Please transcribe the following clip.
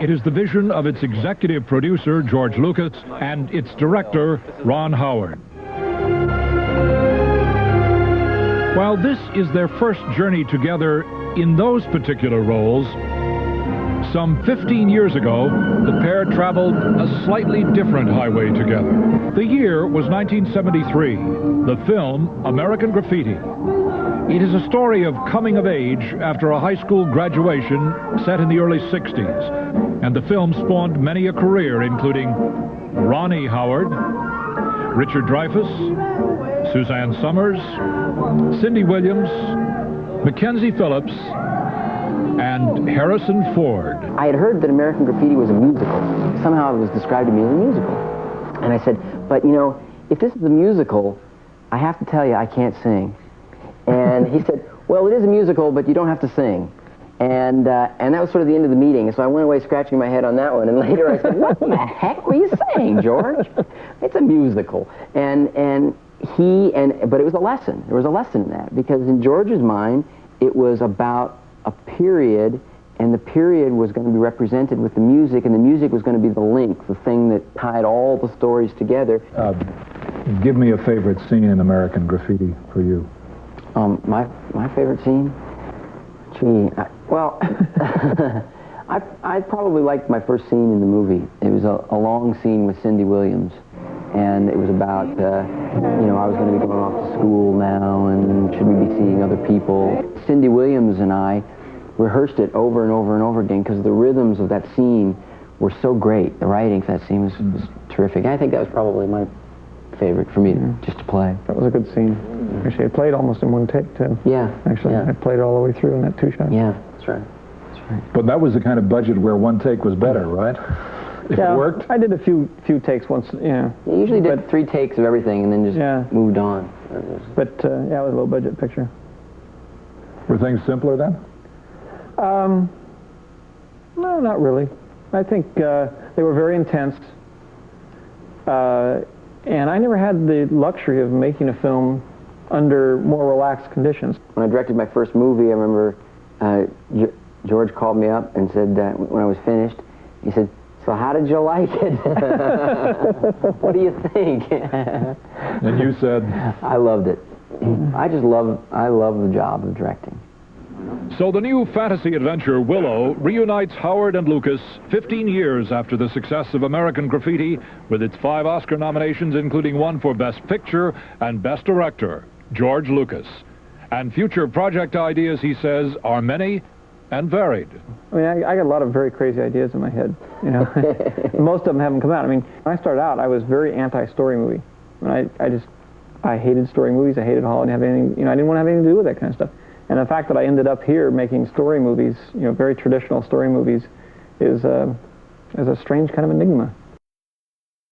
It is the vision of its executive producer, George Lucas, and its director, Ron Howard. While this is their first journey together in those particular roles, some 15 years ago, the pair traveled a slightly different highway together. The year was 1973. The film, American Graffiti. It is a story of coming of age after a high school graduation set in the early 60s. And the film spawned many a career, including Ronnie Howard, Richard Dreyfuss, Suzanne Summers, Cindy Williams, Mackenzie Phillips, and Harrison Ford. I had heard that American Graffiti was a musical. Somehow it was described to me as a musical. And I said, but you know, if this is a musical, I have to tell you I can't sing. And he said, well, it is a musical, but you don't have to sing. And that was sort of the end of the meeting. So I went away scratching my head on that one. And later I said, what the heck were you saying, George? It's a musical. But it was a lesson. There was a lesson in that. Because in George's mind, it was about a period, and the period was going to be represented with the music, and the music was going to be the link, the thing that tied all the stories together. Give me a favorite scene in American Graffiti for you. My favorite scene? Gee, I probably liked my first scene in the movie. It was a long scene with Cindy Williams, and it was about, you know, I was going to be going off to school now, and should we be seeing other people? Cindy Williams and I rehearsed it over and over and over again because the rhythms of that scene were so great. The writing for that scene was terrific. I think that was probably my favorite for me just to play. That was a good scene. Actually, I played almost in one take, too. Yeah. Actually, I played it all the way through in that two-shot. Yeah, that's right. That's right. But that was the kind of budget where one take was better, right? If it worked? I did a few takes once, yeah. You usually did 3 takes of everything and then just moved on. But, yeah, it was a low-budget picture. Were things simpler then? No, not really. I think they were very intense. And I never had the luxury of making a film under more relaxed conditions. When I directed my first movie, I remember George called me up and said, when I was finished, he said, so how did you like it? What do you think? And you said? I loved it. I love the job of directing. So the new fantasy adventure Willow reunites Howard and Lucas 15 years after the success of American Graffiti with its 5 Oscar nominations, including 1 for Best Picture and Best Director, George Lucas. And future project ideas, he says, are many and varied. I mean, I got a lot of very crazy ideas in my head, you know. Most of them haven't come out. I mean, when I started out, I was very anti-story movie. I hated story movies. I hated Hollywood. I didn't want to have anything to do with that kind of stuff. And the fact that I ended up here making story movies, you know, very traditional story movies, is a strange kind of enigma.